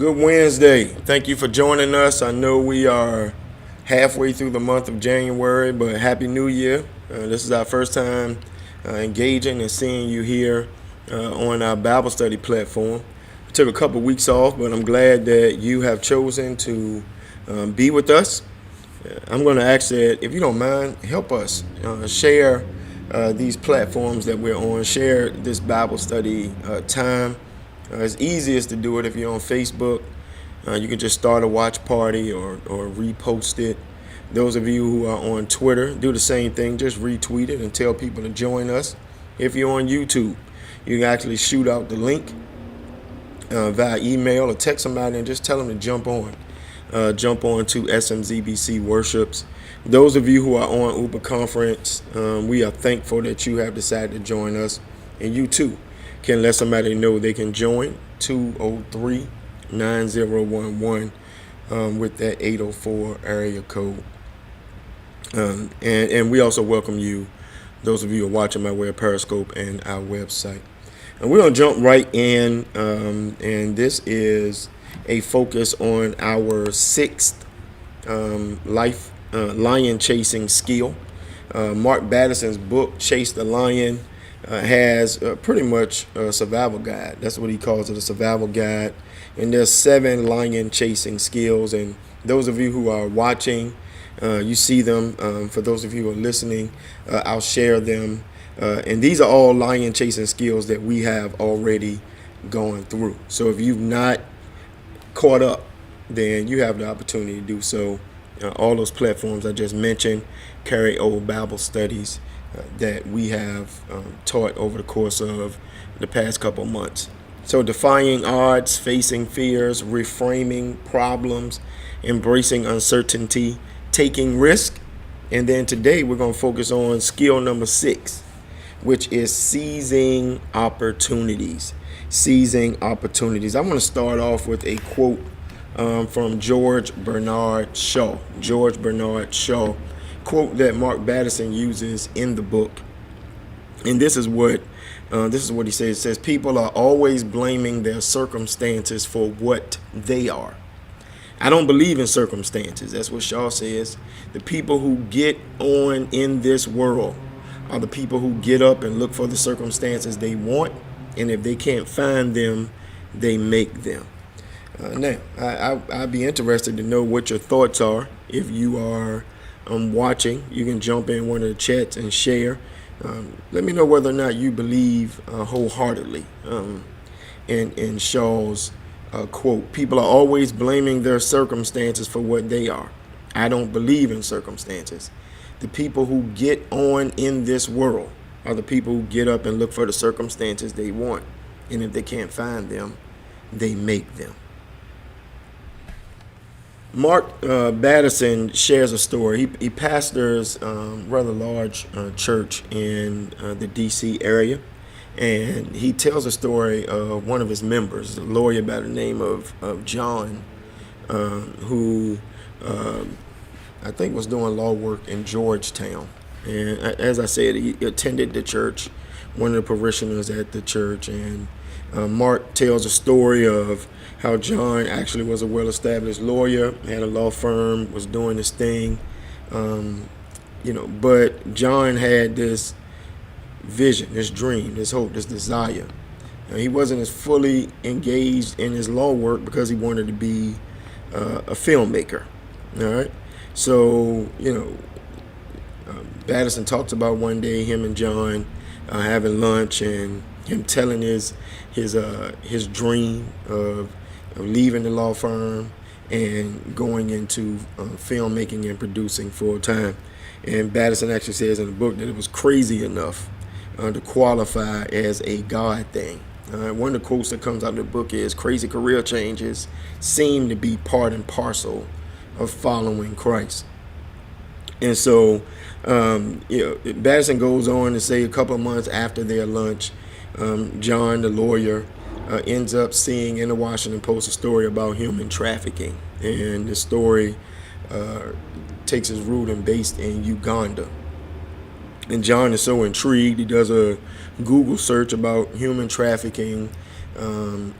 Good Wednesday. Thank you for joining us. I know we are halfway through the month of January, but Happy New Year. This is our first time engaging and seeing you here on our Bible study platform. I took a couple weeks off, but I'm glad that you have chosen to be with us. I'm going to ask that, if you don't mind, help us share these platforms that we're on, share this Bible study time. It's easiest to do it if you're on Facebook. You can just start a watch party or repost it. Those of you who are on Twitter, do the same thing. Just retweet it and tell people to join us. If you're on YouTube, you can actually shoot out the link via email or text somebody and just tell them to jump on. Jump on to SMZBC Worships. Those of you who are on Uber Conference, we are thankful that you have decided to join us. And you too can let somebody know they can join 203-9011 with that 804 area code. And we also welcome you, those of you who are watching by way of Periscope and our website. And we're going to jump right in, and this is a focus on our sixth lion chasing skill. Mark Batterson's book, Chase the Lion, has pretty much a survival guide. That's what he calls it, a survival guide. And there's 7 lion chasing skills. And those of you who are watching, you see them. For those of you who are listening, I'll share them. And these are all lion chasing skills that we have already gone through. So if you've not caught up, then you have the opportunity to do so. All those platforms I just mentioned carry old Bible studies that we have taught over the course of the past couple months. So defying odds, facing fears, reframing problems, embracing uncertainty, taking risk. And then today we're going to focus on skill number 6, which is seizing opportunities. Seizing opportunities. I want to start off with a quote from George Bernard Shaw. George Bernard Shaw, quote that Mark Batterson uses in the book. And this is what he says. It says, people are always blaming their circumstances for what they are. I don't believe in circumstances. That's what Shaw says. The people who get on in this world are the people who get up and look for the circumstances they want. And if they can't find them, they make them. Now, I'd be interested to know what your thoughts are. If you are watching, you can jump in one of the chats and share. Let me know whether or not you believe wholeheartedly in Shaw's quote. People are always blaming their circumstances for what they are. I don't believe in circumstances. The people who get on in this world are the people who get up and look for the circumstances they want. And if they can't find them, they make them. Mark Batterson shares a story. He pastors rather large church in the D.C. area. And he tells a story of one of his members, a lawyer by the name of John, who I think was doing law work in Georgetown. And as I said, he attended the church, one of the parishioners at the church. And Mark tells a story of how John actually was a well-established lawyer, had a law firm, was doing this thing, but John had this vision, this dream, this hope, this desire. He wasn't as fully engaged in his law work because he wanted to be a filmmaker. All right. So, Batterson talks about one day him and John having lunch and him telling his dream of leaving the law firm and going into filmmaking and producing full time. And Batterson actually says in the book that it was crazy enough to qualify as a God thing. One of the quotes that comes out of the book is, crazy career changes seem to be part and parcel of following Christ. And so, Batterson goes on to say a couple of months after their lunch, John, the lawyer, ends up seeing in the Washington Post a story about human trafficking. And the story takes its root and based in Uganda. And John is so intrigued, he does a Google search about human trafficking, and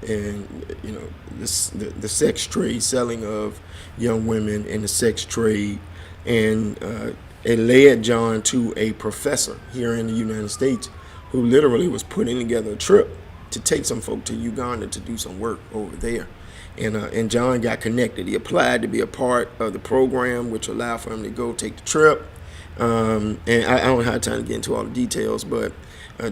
the sex trade, selling of young women in the sex trade, and it led John to a professor here in the United States who literally was putting together a trip to take some folk to Uganda to do some work over there. And John got connected. He applied to be a part of the program, which allowed for him to go take the trip. And I don't have time to get into all the details, but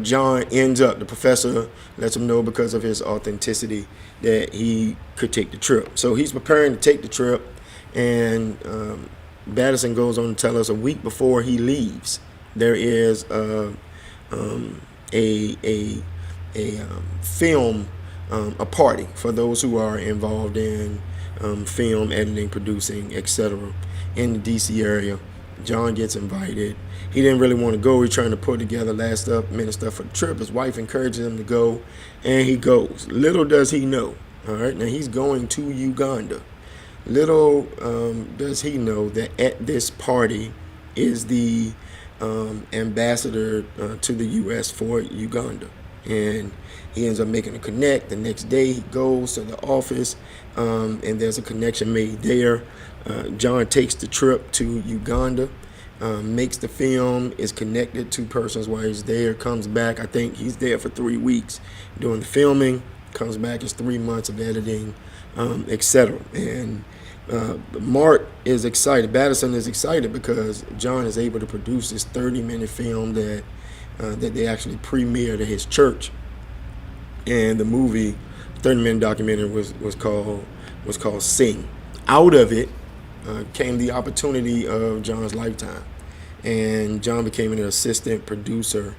John ends up, the professor lets him know because of his authenticity that he could take the trip. So he's preparing to take the trip, and Battison goes on to tell us a week before he leaves, there is a film, a party for those who are involved in film editing, producing, etc. in the DC area. John gets invited. He didn't really want to go. He's trying to put together last minute stuff for the trip. His wife encourages him to go, and he goes. Little does he know. All right, now he's going to Uganda. Little does he know that at this party is the ambassador to the U.S. for Uganda. And he ends up making a connect. The next day he goes to the office, and there's a connection made there. John takes the trip to Uganda, makes the film, is connected to persons while he's there, comes back. I think he's there for 3 weeks doing the filming, comes back, it's 3 months of editing, etc. And Mark is excited. Battison is excited because John is able to produce this 30-minute film that they actually premiered at his church. And the movie, 30-minute documentary, was called Sing. Out of it came the opportunity of John's lifetime, and John became an assistant producer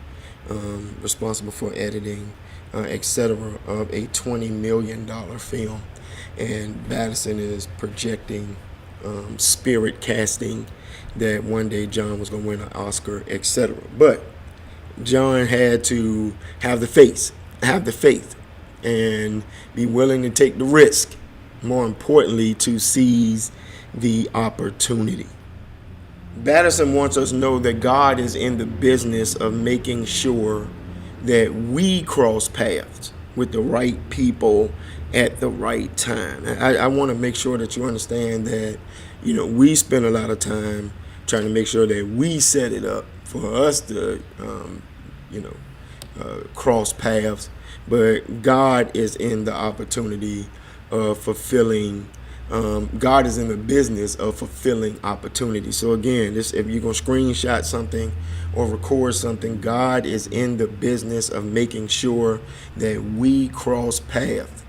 responsible for editing, etc. of a $20 million film. And Battison is projecting spirit casting that one day John was going to win an Oscar, etc. But John had to have the faith, and be willing to take the risk. More importantly, to seize the opportunity. Battison wants us to know that God is in the business of making sure that we cross paths with the right people at the right time. I want to make sure that you understand that, we spend a lot of time trying to make sure that we set it up for us to, cross paths. But God is in the opportunity of fulfilling. God is in the business of fulfilling opportunities. So again, if you're going to screenshot something or record something, God is in the business of making sure that we cross paths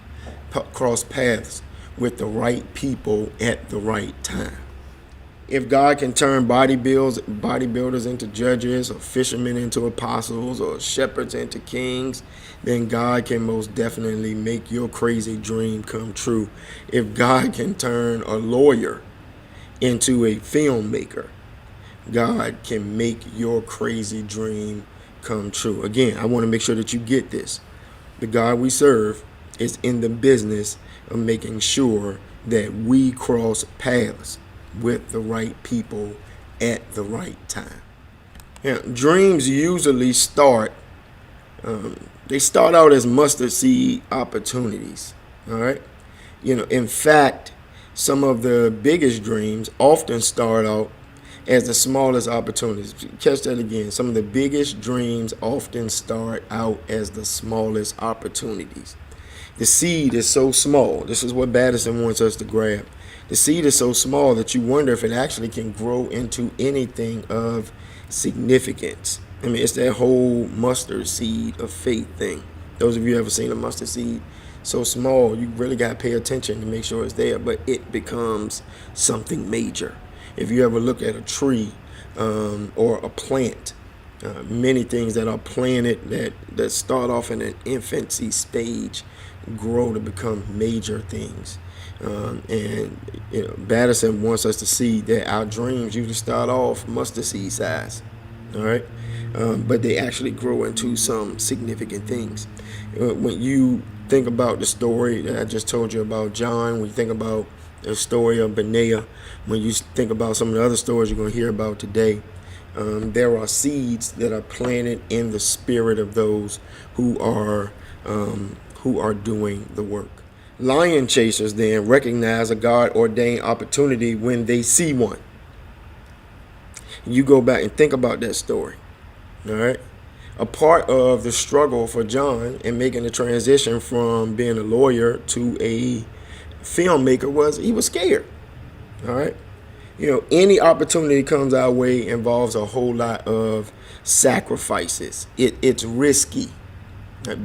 with the right people at the right time. If God can turn bodybuilders into judges, or fishermen into apostles, or shepherds into kings, then God can most definitely make your crazy dream come true. If God can turn a lawyer into a filmmaker, God can make your crazy dream come true. Again, I want to make sure that you get this. The God we serve is in the business of making sure that we cross paths with the right people at the right time. Now, dreams usually start out as mustard seed opportunities. All right. In fact, some of the biggest dreams often start out as the smallest opportunities. Catch that again. Some of the biggest dreams often start out as the smallest opportunities. The seed is so small. This is what Battison wants us to grab. The seed is so small that you wonder if it actually can grow into anything of significance. I mean, it's that whole mustard seed of faith thing. Those of you ever seen a mustard seed so small, you really got to pay attention to make sure it's there, but it becomes something major. If you ever look at a tree or a plant, many things that are planted that start off in an infancy stage grow to become major things. And Battison wants us to see that our dreams usually start off mustard seed size, all right, but they actually grow into some significant things. When you think about the story that I just told you about John, when you think about the story of Benaiah, when you think about some of the other stories you're going to hear about today, there are seeds that are planted in the spirit of those who are doing the work. Lion chasers then recognize a God-ordained opportunity when they see one. You go back and think about that story. All right. A part of the struggle for John in making the transition from being a lawyer to a filmmaker was he was scared. All right. Any opportunity comes our way involves a whole lot of sacrifices. It's risky.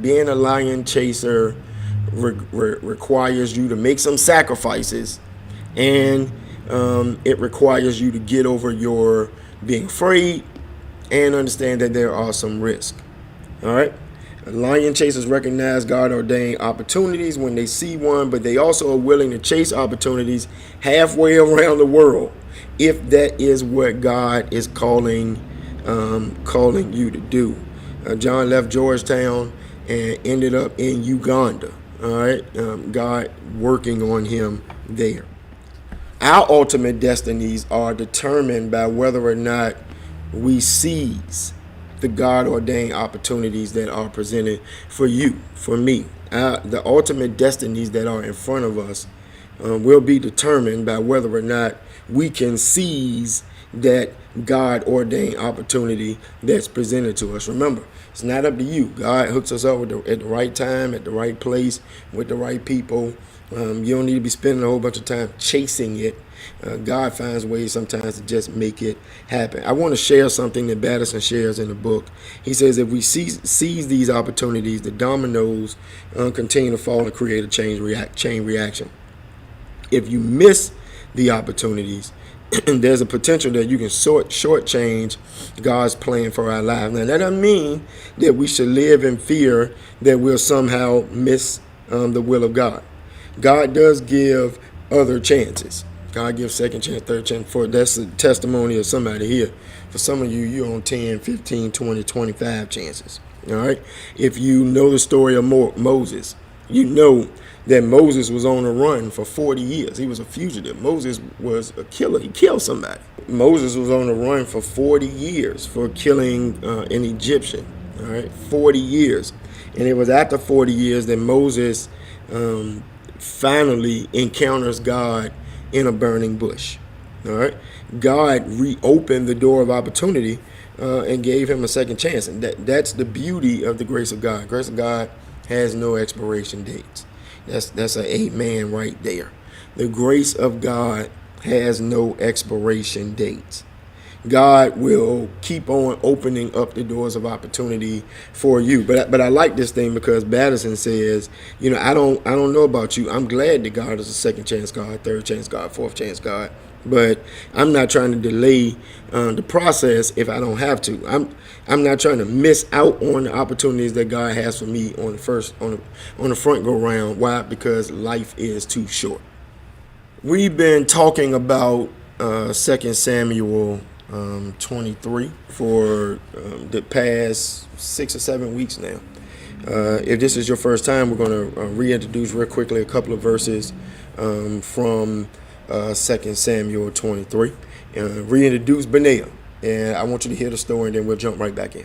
Being a lion chaser requires you to make some sacrifices, and it requires you to get over your being afraid and understand that there are some risks. All right. Lion chasers recognize God-ordained opportunities when they see one, but they also are willing to chase opportunities halfway around the world if that is what God is calling you to do. John left Georgetown and ended up in Uganda. All right, God working on him there. Our ultimate destinies are determined by whether or not we seize the God-ordained opportunities that are presented for you, for me. The ultimate destinies that are in front of us will be determined by whether or not we can seize that God-ordained opportunity that's presented to us. Remember, it's not up to you. God hooks us up at the right time, at the right place, with the right people. You don't need to be spending a whole bunch of time chasing it. God finds ways sometimes to just make it happen. I want to share something that Batterson shares in the book. He says if we seize these opportunities, the dominoes continue to fall and create a chain reaction. If you miss the opportunities, there's a potential that you can shortchange God's plan for our lives. Now, that doesn't mean that we should live in fear that we'll somehow miss the will of God. God does give other chances. God gives second chance, third chance. That's a testimony of somebody here. For some of you, you're on 10, 15, 20, 25 chances. All right. If you know the story of Moses, you know that Moses was on the run for 40 years. He was a fugitive. Moses was a killer. He killed somebody. Moses was on the run for 40 years for killing an Egyptian. All right. 40 years. And it was after 40 years that Moses finally encounters God in a burning bush. All right. God reopened the door of opportunity and gave him a second chance. And that's the beauty of the grace of God. Grace of God has no expiration dates. That's an amen right there. The grace of God has no expiration dates. God will keep on opening up the doors of opportunity for you. But I like this thing because Batterson says, I don't know about you. I'm glad that God is a second chance God, third chance God, fourth chance God. But I'm not trying to delay the process if I don't have to. I'm not trying to miss out on the opportunities that God has for me on the front go round. Why? Because life is too short. We've been talking about 2 Samuel 23 for the past 6 or 7 weeks now. If this is your first time, we're going to reintroduce real quickly a couple of verses from 2 Samuel 23. Reintroduce Benaiah. And I want you to hear the story, and then we'll jump right back in.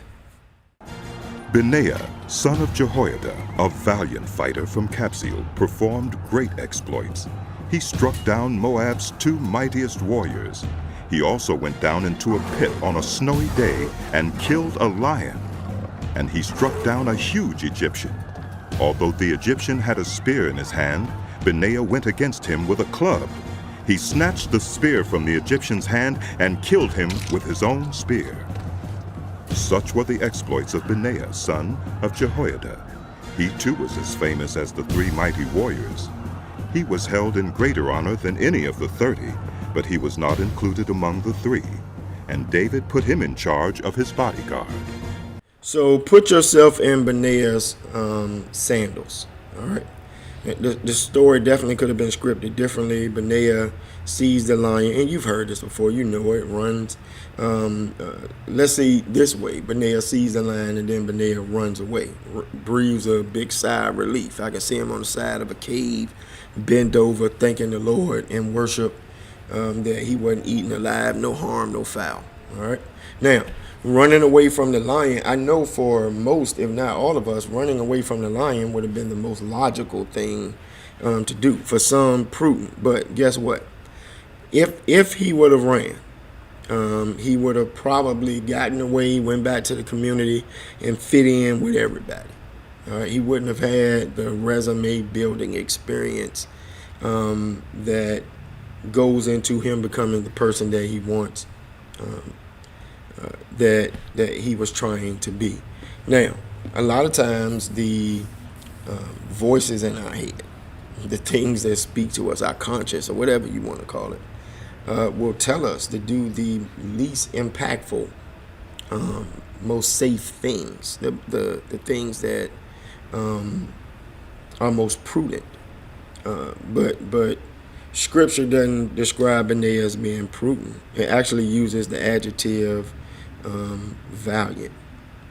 Benaiah, son of Jehoiada, a valiant fighter from Kabzeel, performed great exploits. He struck down Moab's 2 mightiest warriors. He also went down into a pit on a snowy day and killed a lion. And he struck down a huge Egyptian. Although the Egyptian had a spear in his hand, Benaiah went against him with a club. He snatched the spear from the Egyptian's hand and killed him with his own spear. Such were the exploits of Benaiah, son of Jehoiada. He too was as famous as the 3 mighty warriors. He was held in greater honor than any of the 30, but he was not included among the 3. And David put him in charge of his bodyguard. So put yourself in Benaiah's sandals. All right. The story definitely could have been scripted differently. Benaiah sees the lion, and you've heard this before. You know it. Runs. Let's see this way. Benaiah sees the lion, and then Benaiah runs away. Breathes a big sigh of relief. I can see him on the side of a cave, bent over, thanking the Lord in worship that he wasn't eaten alive. No harm, no foul. All right. Now, running away from the lion, I know for most, if not all of us, running away from the lion would have been the most logical thing to do. For some, prudent. But guess what? If he would have ran, he would have probably gotten away, went back to the community, and fit in with everybody. He wouldn't have had the resume building experience that goes into him becoming the person that he wants, that he was trying to be. Now, a lot of times the voices in our head, the things that speak to us, our conscience, or whatever you want to call it, will tell us to do the least impactful, most safe things, the things that are most prudent. But Scripture doesn't describe Benaiah as being prudent. It actually uses the adjective valiant.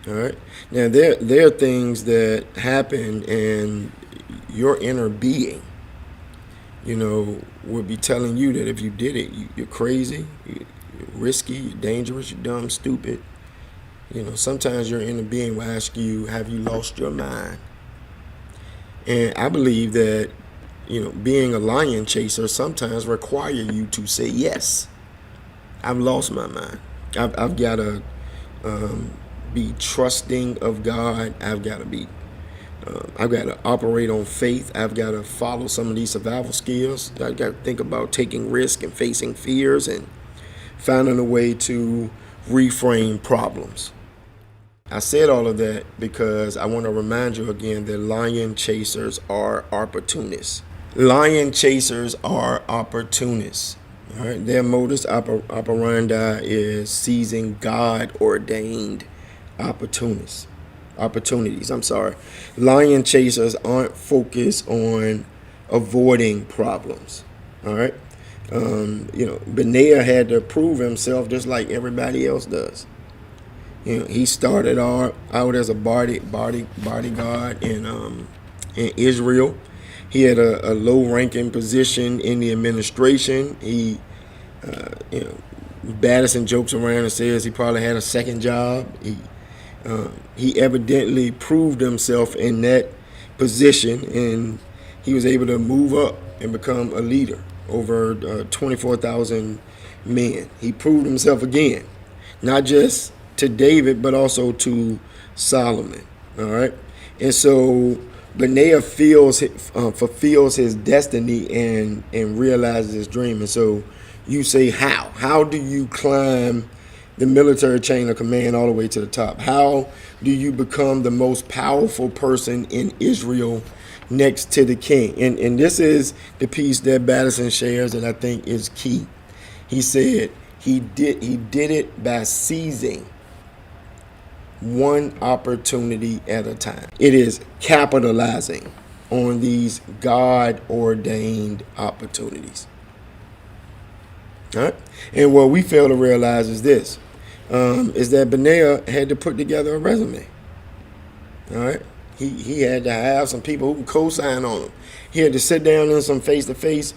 All right. Now there are things that happen in your inner being, would be telling you that if you did it, you're crazy, you're risky, you're dangerous, you're dumb, stupid. Sometimes your inner being will ask you, have you lost your mind? And I believe that, being a lion chaser sometimes require you to say, yes, I've lost my mind. I've got to be trusting of God. I've got to operate on faith. I've got to follow some of these survival skills. I've got to think about taking risk and facing fears and finding a way to reframe problems. I said all of that because I want to remind you again that lion chasers are opportunists. Lion chasers are opportunists. All right? Their modus operandi is seizing God-ordained opportunities. Lion chasers aren't focused on avoiding problems. All right. Benaiah had to prove himself just like everybody else does. He started out as a bodyguard in Israel. He had a low-ranking position in the administration. Baddison jokes around and says he probably had a second job. He evidently proved himself in that position, and he was able to move up and become a leader over 24,000 men. He proved himself again, not just to David, but also to Solomon. All right. And so Benaiah fulfills his destiny and realizes his dream. And so you say, how? How do you climb the military chain of command all the way to the top? How do you become the most powerful person in Israel next to the king? And this is the piece that Baddison shares that I think is key. He said he did it by seizing one opportunity at a time. It is capitalizing on these God-ordained opportunities. All right? And what we fail to realize is this, is that Benaiah had to put together a resume. All right? He had to have some people who can co-sign on him. He had to sit down in some face-to-face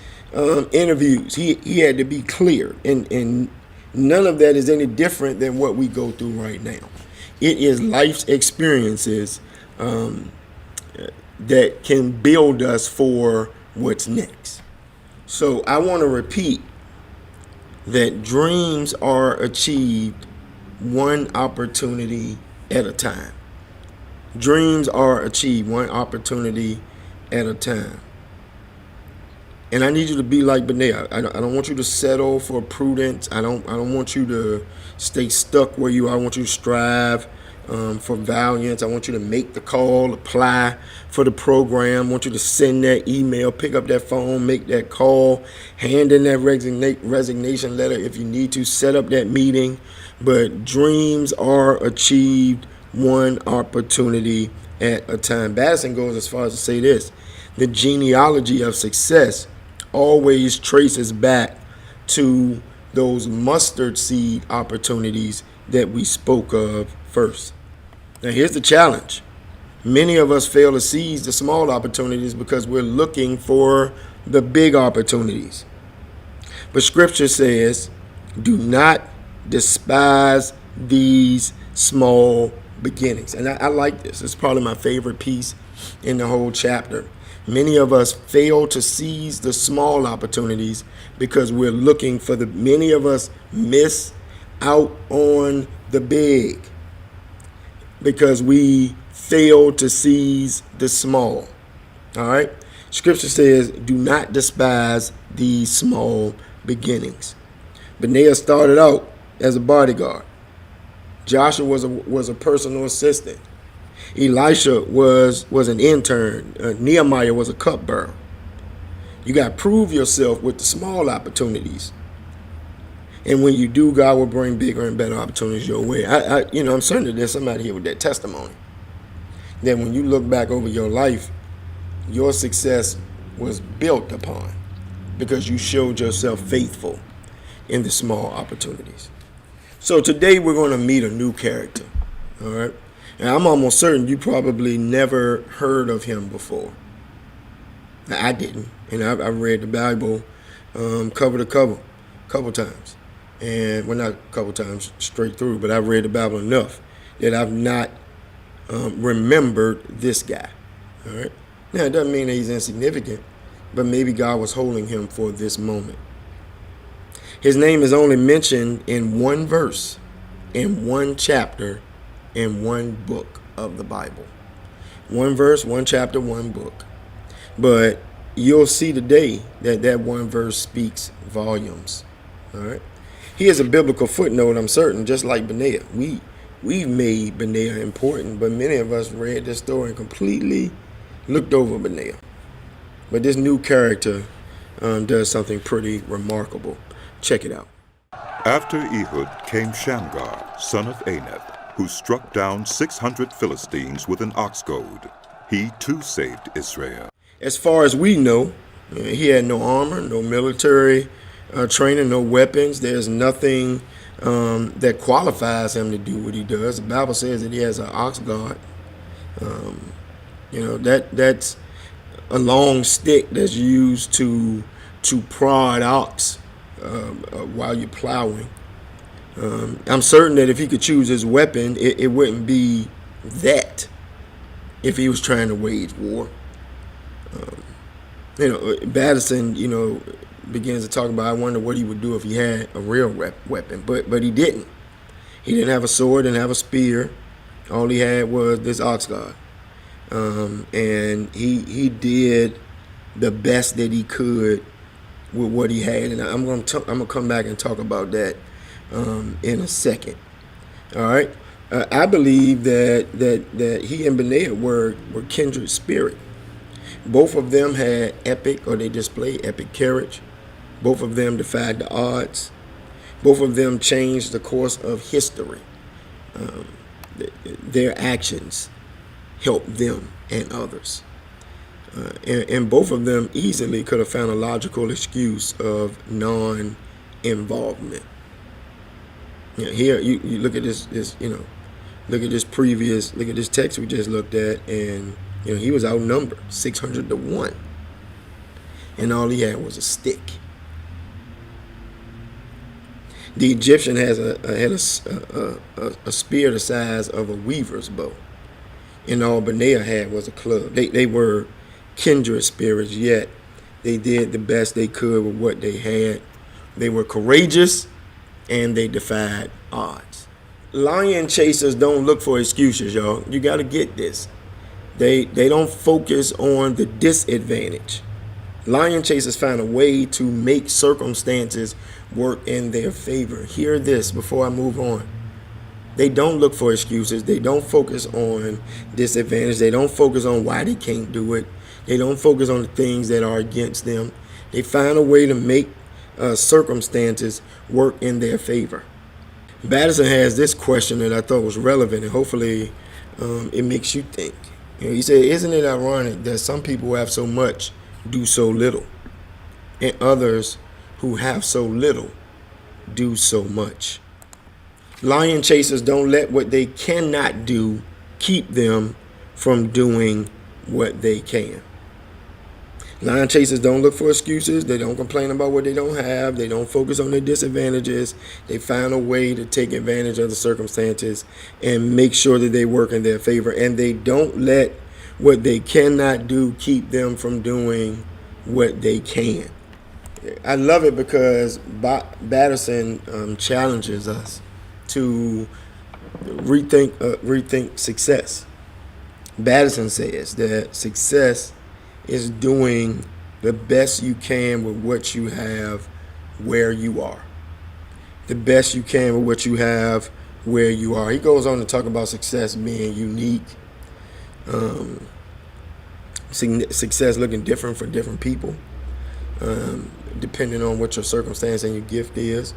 interviews. He had to be clear. And none of that is any different than what we go through right now. It is life's experiences that can build us for what's next. So I want to repeat that dreams are achieved one opportunity at a time. Dreams are achieved one opportunity at a time. And I need you to be like Benaiah. I don't want you to settle for prudence. I don't want you to stay stuck where you are. I want you to strive for valiance. I want you to make the call, apply for the program. I want you to send that email, pick up that phone, make that call, hand in that resignation letter if you need to, set up that meeting. But dreams are achieved one opportunity at a time. Baddison goes as far as to say this: the genealogy of success always traces back to those mustard seed opportunities that we spoke of first. Now here's the challenge. Many of us fail to seize the small opportunities because we're looking for the big opportunities. But Scripture says, do not despise these small beginnings. And I like this. It's probably my favorite piece in the whole chapter. Many of us fail to seize the small opportunities because we're looking for many of us miss out on the big because we fail to seize the small. All right. Scripture says, do not despise these small beginnings. Benaiah started out as a bodyguard. Joshua was a personal assistant. Elisha was an intern. Nehemiah was a cupbearer. You got to prove yourself with the small opportunities. And when you do, God will bring bigger and better opportunities your way. I'm certain that there's somebody here with that testimony. That when you look back over your life, your success was built upon because you showed yourself faithful in the small opportunities. So today we're going to meet a new character. All right. And I'm almost certain you probably never heard of him before. I didn't. And I read the Bible cover to cover a couple times. And, well, not a couple times straight through, but I've read the Bible enough that I've not remembered this guy. All right. Now, it doesn't mean that he's insignificant, but maybe God was holding him for this moment. His name is only mentioned in one verse, in one chapter, in one book of the Bible. One verse, one chapter, one book. But you'll see today that one verse speaks volumes. All right. He is a biblical footnote, I'm certain, just like Benaiah. We've made Benaiah important, but many of us read this story and completely looked over Benaiah. But this new character does something pretty remarkable. Check it out. After Ehud came Shamgar, son of Anath, who struck down 600 Philistines with an ox goad. He too saved Israel. As far as we know, he had no armor, no military training, no weapons. There's nothing that qualifies him to do what he does. The Bible says that he has an ox guard. That's a long stick that's used to prod ox while you're plowing. I'm certain that if he could choose his weapon, it wouldn't be that if he was trying to wage war. Badison, begins to talk about, I wonder what he would do if he had a real weapon, but he didn't. He didn't have a sword, didn't have a spear. All he had was this ox guard. And he did the best that he could with what he had. And I'm gonna come back and talk about that in a second. All right. I believe that he and Benaiah were kindred spirit. Both of them had they displayed epic courage. Both of them defied the odds. Both of them changed the course of history. Their actions helped them and others. And both of them easily could have found a logical excuse of non-involvement. Here you look at this look at this text we just looked at, and he was outnumbered 600 to 1, and all he had was a stick. The Egyptian had a spear the size of a weaver's bow, and all Benaiah had was a club. They were kindred spirits, yet they did the best they could with what they had. They were courageous, and they defied odds. Lion chasers don't look for excuses, y'all. You got to get this. They don't focus on the disadvantage. Lion chasers find a way to make circumstances work in their favor. Hear this before I move on. They don't look for excuses. They don't focus on disadvantage. They don't focus on why they can't do it. They don't focus on the things that are against them. They find a way to make circumstances work in their favor. Badison has this question that I thought was relevant, and hopefully it makes you think. He said, isn't it ironic that some people who have so much do so little, and others who have so little do so much? Lion chasers don't let what they cannot do keep them from doing what they can. Lion chasers don't look for excuses. They don't complain about what they don't have. They don't focus on their disadvantages. They find a way to take advantage of the circumstances and make sure that they work in their favor. And they don't let What they cannot do keep them from doing what they can. I love it because Batterson challenges us to rethink success. Batterson says that success is doing the best you can with what you have where you are. The best you can with what you have where you are. He goes on to talk about success being unique, success looking different for different people, depending on what your circumstance and your gift is.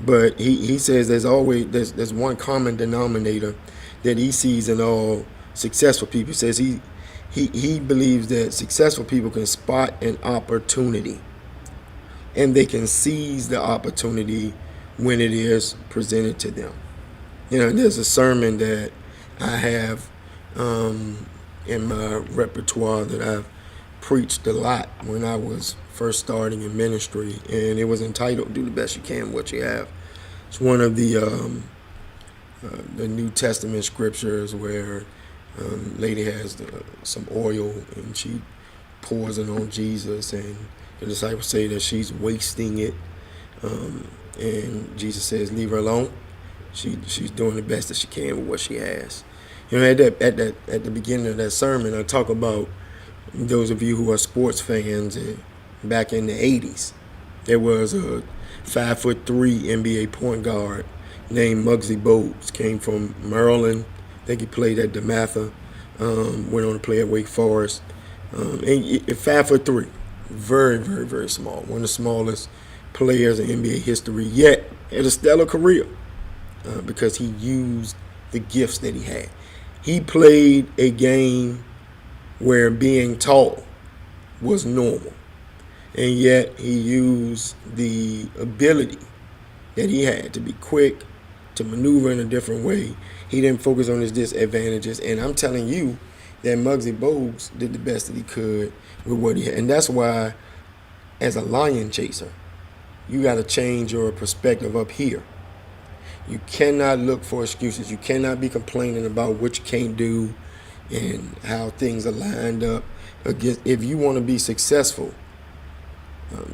But he says there's one common denominator that he sees in all successful people. He says he believes that successful people can spot an opportunity, and they can seize the opportunity when it is presented to them. There's a sermon that I have in my repertoire that I've preached a lot when I was first starting in ministry, and it was entitled "Do the Best You Can with What You Have." It's one of the New Testament scriptures where lady has some oil and she pours it on Jesus, and the disciples say that she's wasting it, and Jesus says, "Leave her alone. She's doing the best that she can with what she has." At the beginning of that sermon, I talk about those of you who are sports fans. Back in the 80s, there was a 5'3" NBA point guard named Muggsy Bogues. Came from Maryland. I think he played at DeMatha. Went on to play at Wake Forest. And 5'3", very, very, very small. One of the smallest players in NBA history. Yet had a stellar career because he used the gifts that he had. He played a game where being tall was normal. And yet he used the ability that he had to be quick, to maneuver in a different way. He didn't focus on his disadvantages. And I'm telling you that Muggsy Bogues did the best that he could with what he had. And that's why, as a lion chaser, you got to change your perspective up here. You cannot look for excuses. You cannot be complaining about what you can't do and how things are lined up. If you want to be successful,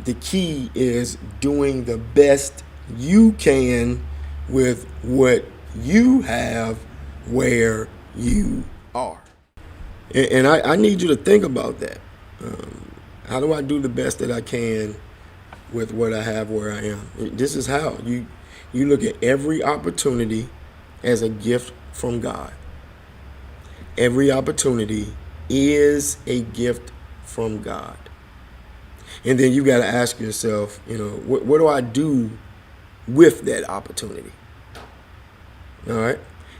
the key is doing the best you can with what you have where you are. And I need you to think about that. How do I do the best that I can with what I have where I am? This is how. You look at every opportunity as a gift from God. Every opportunity is a gift from God. And then you got to ask yourself, what do I do with that opportunity? All right.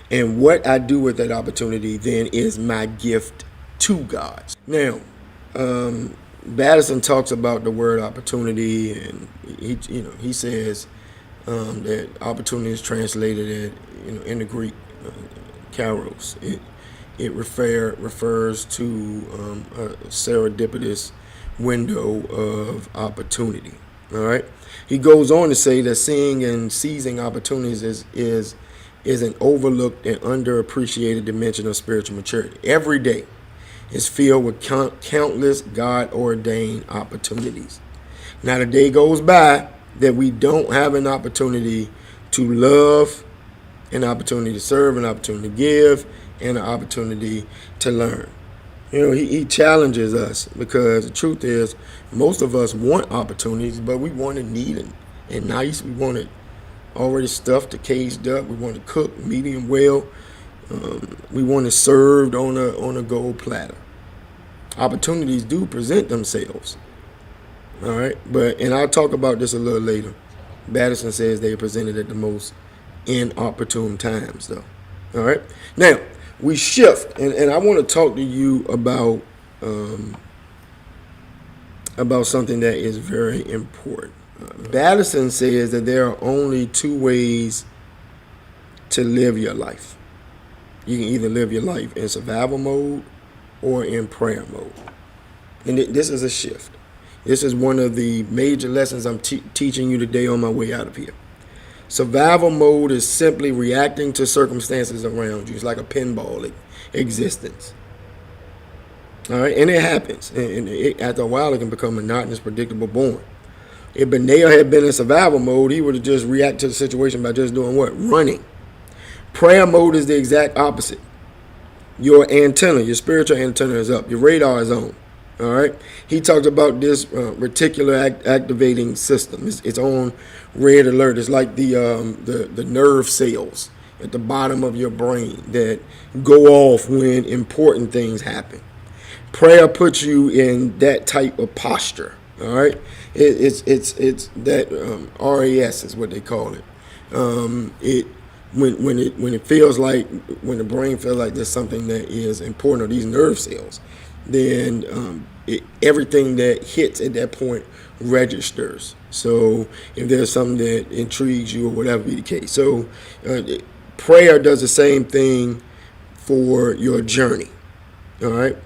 And what I do with that opportunity then is my gift to God. Now, Batterson talks about the word opportunity, and he says that opportunity is translated in the Greek kairos. It refers to a serendipitous window of opportunity. All right. He goes on to say that seeing and seizing opportunities is an overlooked and underappreciated dimension of spiritual maturity. Every day is filled with countless God-ordained opportunities. Not a day goes by that we don't have an opportunity to love, an opportunity to serve, an opportunity to give, and an opportunity to learn. He challenges us because the truth is most of us want opportunities, but we want it neat and nice. We want it already stuffed or caged up. We want it cooked medium well. We want it served on a gold platter. Opportunities do present themselves. All right, and I'll talk about this a little later. Batterson says they are presented at the most inopportune times, though. All right, now we shift, and I want to talk to you about something that is very important. Batterson says that there are only two ways to live your life. You can either live your life in survival mode or in prayer mode. And this is a shift. This is one of the major lessons I'm teaching you today on my way out of here. Survival mode is simply reacting to circumstances around you. It's like a pinball existence. All right, and it happens. After a while, it can become monotonous, predictable, boring. If Benaiah had been in survival mode, he would have just reacted to the situation by just doing what? Running. Prayer mode is the exact opposite. Your antenna, your spiritual antenna is up. Your radar is on. All right. He talks about this reticular activating system. It's on red alert. It's like the nerve cells at the bottom of your brain that go off when important things happen. Prayer puts you in that type of posture. All right. It's that RAS is what they call it. When it feels like, when the brain feels like there's something that is important, or these nerve cells, then everything that hits at that point registers. So if there's something that intrigues you or whatever be the case. So prayer does the same thing for your journey. All right.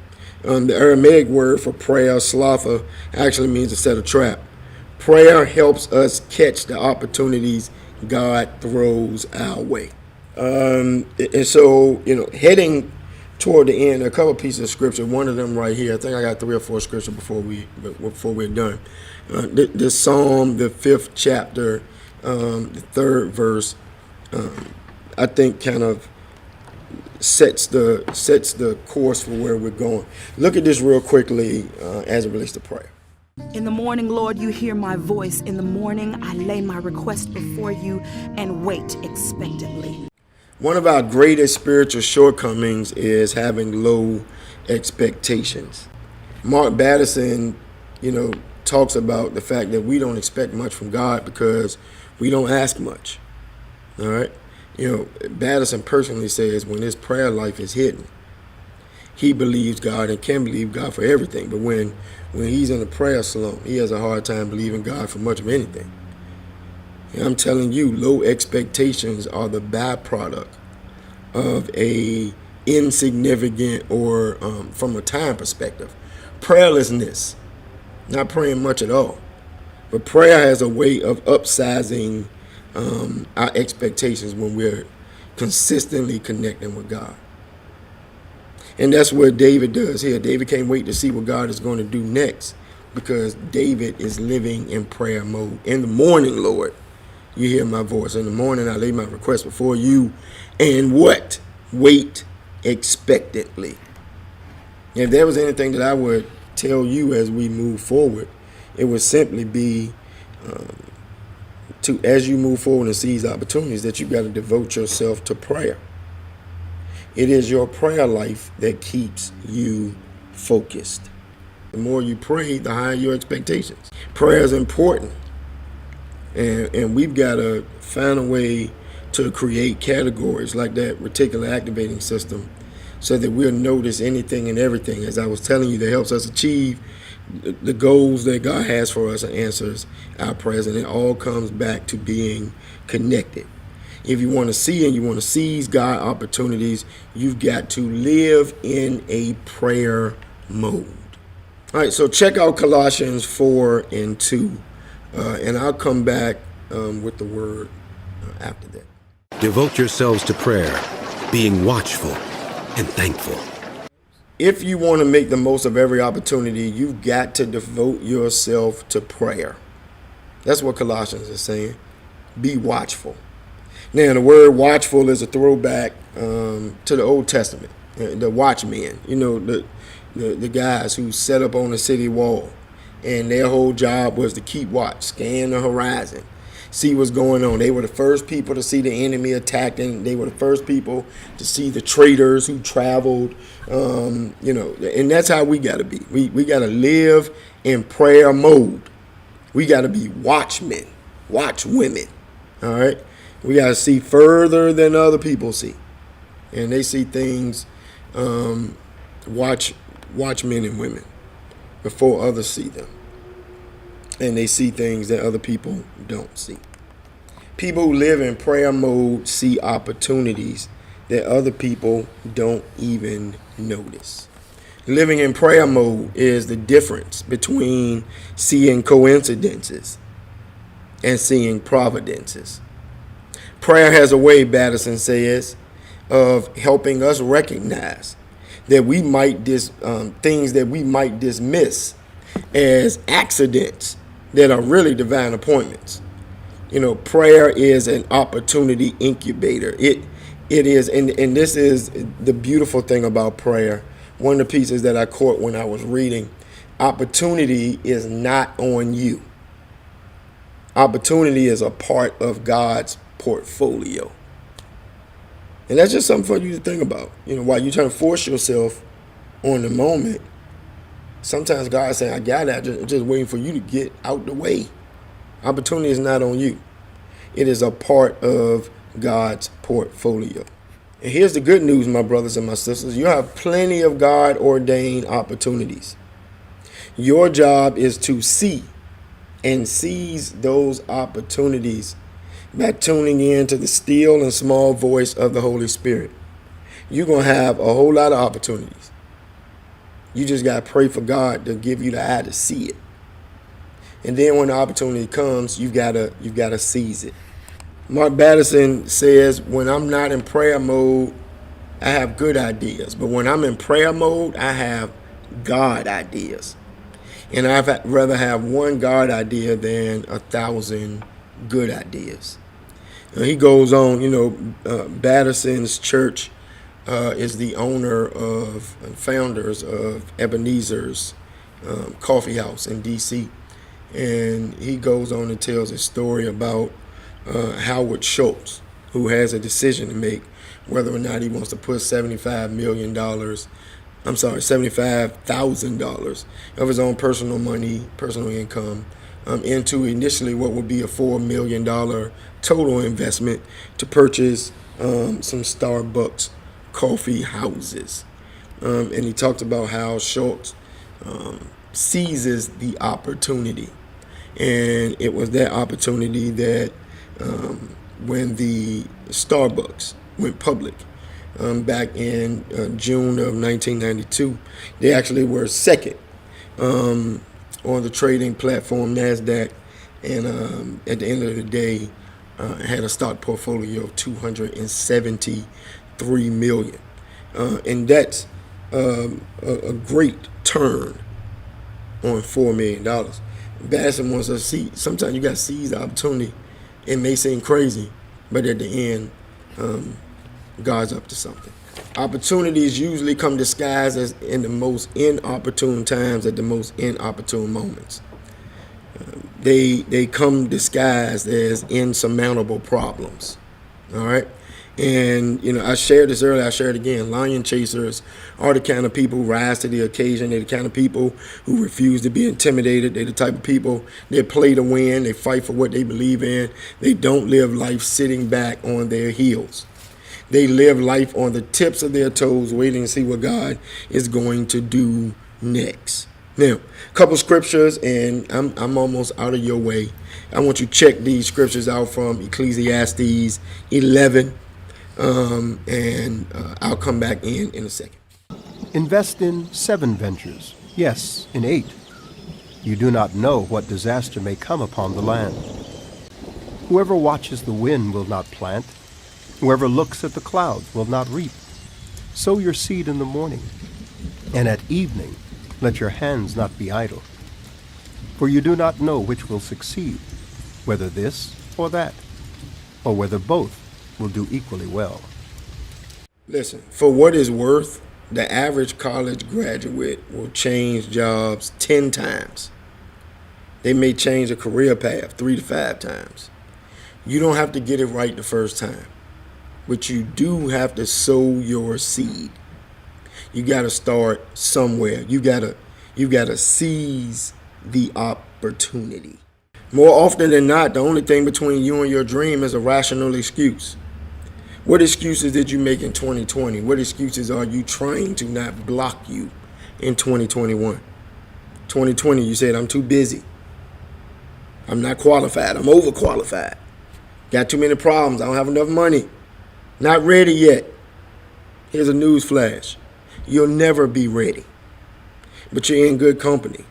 The Aramaic word for prayer, slapha, actually means to set a trap. Prayer helps us catch the opportunities God throws our way. And so, heading toward the end, a couple pieces of scripture. One of them right here. I think I got 3 or 4 scripture before we're done. The Psalm, the 5th chapter, the 3rd verse, I think kind of sets the course for where we're going. Look at this real quickly as it relates to prayer. In the morning, Lord, you hear my voice. In the morning, I lay my request before you and wait expectantly. One of our greatest spiritual shortcomings is having low expectations. Mark Batterson, talks about the fact that we don't expect much from God because we don't ask much. All right? Batterson personally says when his prayer life is hidden, he believes God and can believe God for everything. But when he's in a prayer slump, he has a hard time believing God for much of anything. And I'm telling you, low expectations are the byproduct of a insignificant or from a time perspective, prayerlessness, not praying much at all. But prayer has a way of upsizing our expectations when we're consistently connecting with God. And that's what David does here. David can't wait to see what God is going to do next because David is living in prayer mode. In the morning, Lord, you hear my voice. In the morning, I lay my request before you and what? Wait expectantly. If there was anything that I would tell you as we move forward, it would simply be as you move forward and seize opportunities, that you got to devote yourself to prayer. It is your prayer life that keeps you focused. The more you pray, the higher your expectations. Prayer is important. And we've got to find a way to create categories like that reticular activating system so that we'll notice anything and everything, as I was telling you, that helps us achieve the goals that God has for us and answers our prayers. And it all comes back to being connected. If you want to see and you want to seize God opportunities, you've got to live in a prayer mode. All right, so check out Colossians 4 and 2, and I'll come back with the word after that. Devote yourselves to prayer, being watchful and thankful. If you want to make the most of every opportunity, you've got to devote yourself to prayer. That's what Colossians is saying. Be watchful. Now, the word watchful is a throwback to the Old Testament. The watchmen, the guys who set up on the city wall, and their whole job was to keep watch, scan the horizon, see what's going on. They were the first people to see the enemy attacking. They were the first people to see the traitors who traveled, and that's how we got to be. We got to live in prayer mode. We got to be watchmen, watch women, all right? We got to see further than other people see. And they see things, watch men and women before others see them. And they see things that other people don't see. People who live in prayer mode see opportunities that other people don't even notice. Living in prayer mode is the difference between seeing coincidences and seeing providences. Prayer has a way, Batterson says, of helping us recognize that we might things that we might dismiss as accidents that are really divine appointments. You know, prayer is an opportunity incubator. It is, and this is the beautiful thing about prayer. One of the pieces that I caught when I was reading, opportunity is not on you. Opportunity is a part of God's portfolio. And that's just something for you to think about. You know, while you're trying to force yourself on the moment, sometimes God's saying, I got it, I'm just waiting for you to get out the way. Opportunity is not on you. It is a part of God's portfolio. And here's the good news, my brothers and my sisters. You have plenty of God-ordained opportunities. Your job is to see and seize those opportunities by tuning in to the still and small voice of the Holy Spirit. You're going to have a whole lot of opportunities. You just got to pray for God to give you the eye to see it. And then when the opportunity comes, you've got to seize it. Mark Batterson says, when I'm not in prayer mode, I have good ideas. But when I'm in prayer mode, I have God ideas. And I'd rather have one God idea than 1,000 good ideas. He goes on, Batterson's church is the owner of and founders of Ebenezer's coffee house in D.C. And he goes on and tells a story about Howard Schultz, who has a decision to make whether or not he wants to put $75,000 of his own personal money, personal income, into initially what would be a $4 million total investment to purchase some Starbucks coffee houses. And he talked about how Schultz seizes the opportunity. And it was that opportunity that when the Starbucks went public back in June of 1992, they actually were second on the trading platform NASDAQ, and at the end of the day had a stock portfolio of $273 million. And that's a great turn on $4 million. Batterson wants us to see, sometimes you got to seize the opportunity. It may seem crazy, but at the end, God's up to something. Opportunities usually come disguised as in the most inopportune times, at the most inopportune moments. They come disguised as insurmountable problems. All right? And, I shared this earlier, I shared it again. Lion chasers are the kind of people who rise to the occasion. They're the kind of people who refuse to be intimidated. They're the type of people that play to win. They fight for what they believe in. They don't live life sitting back on their heels. They live life on the tips of their toes, waiting to see what God is going to do next. Now, a couple scriptures, and I'm almost out of your way. I want you to check these scriptures out from Ecclesiastes 11. And I'll come back in a second. Invest in 7 ventures, yes, in 8. You do not know what disaster may come upon the land. Whoever watches the wind will not plant. Whoever looks at the clouds will not reap. Sow your seed in the morning, and at evening let your hands not be idle. For you do not know which will succeed, whether this or that, or whether both will do equally well. Listen, for what it's worth, the average college graduate will change jobs 10 times. They may change a career path 3 to 5 times. You don't have to get it right the first time, but you do have to sow your seed. You got to start somewhere. You got to seize the opportunity. More often than not, the only thing between you and your dream is a rational excuse. What excuses did you make in 2020? What excuses are you trying to not block you in 2021? 2020, you said, I'm too busy. I'm not qualified. I'm overqualified. Got too many problems. I don't have enough money. Not ready yet. Here's a news flash. You'll never be ready. But you're in good company.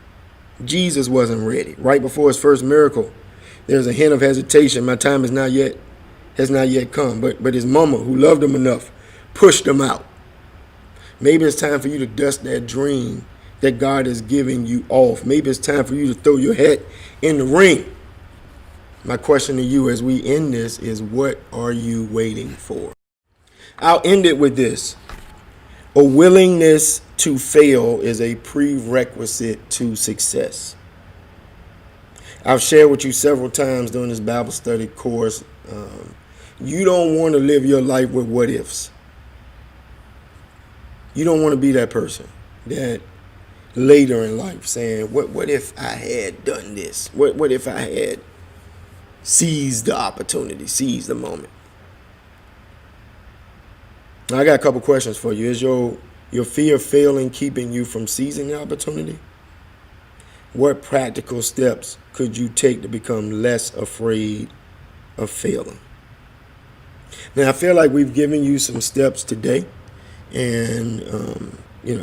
Jesus wasn't ready. Right before his first miracle, there's a hint of hesitation. My time has not yet come. But his mama, who loved him enough, pushed him out. Maybe it's time for you to dust that dream that God is giving you off. Maybe it's time for you to throw your hat in the ring. My question to you as we end this is, what are you waiting for? I'll end it with this. A willingness to fail is a prerequisite to success. I've shared with you several times during this Bible study course, you don't want to live your life with what ifs. You don't want to be that person that later in life saying, what if I had done this? What if I had seized the opportunity, seized the moment? Now, I got a couple questions for you. Is your fear of failing keeping you from seizing the opportunity? What practical steps could you take to become less afraid of failing? Now, I feel like we've given you some steps today, and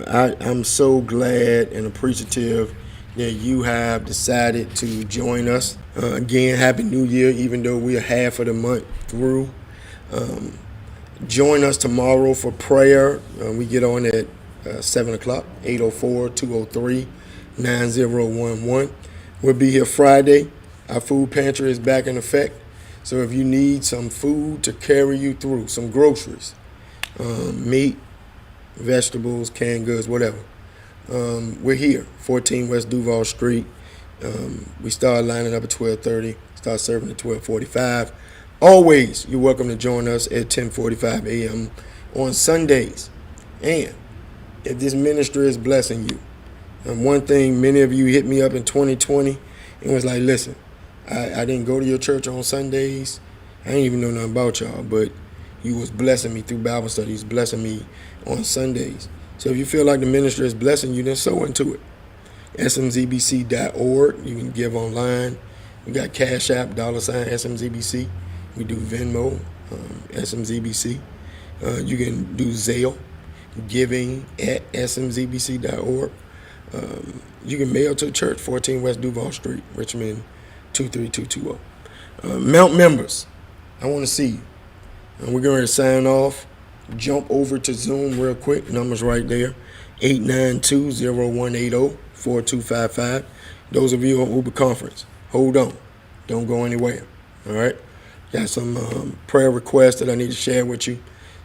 I'm so glad and appreciative that you have decided to join us. Again, Happy New Year, even though we are half of the month through. Join us tomorrow for prayer. We get on at 7 o'clock, 804-203-9011. We'll be here Friday. Our food pantry is back in effect. So if you need some food to carry you through, some groceries, meat, vegetables, canned goods, whatever, we're here, 14 West Duval Street. We start lining up at 12:30, start serving at 12:45. Always, you're welcome to join us at 10:45 a.m. on Sundays. And if this ministry is blessing you, and one thing, many of you hit me up in 2020 and was like, listen, I didn't go to your church on Sundays. I didn't even know nothing about y'all, but you was blessing me through Bible studies, blessing me on Sundays. So if you feel like the ministry is blessing you, then sow into it. smzbc.org. You can give online. We got Cash App, $SMZBC. We do Venmo, SMZBC. You can do Zelle, giving at smzbc.org. You can mail to the church, 14 West Duval Street, Richmond, 23220. Mount members, I want to see you. And we're going to sign off. Jump over to Zoom real quick. Numbers right there, 892-0180-4255. Those of you on Uber Conference, hold on. Don't go anywhere. All right? Got some prayer requests that I need to share with you,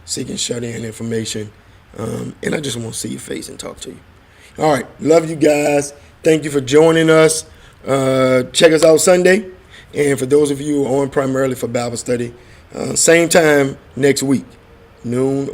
seeking shut-in information. And I just want to see your face and talk to you. All right. Love you guys. Thank you for joining us. Check us out Sunday. And for those of you who are on primarily for Bible study, same time next week, noon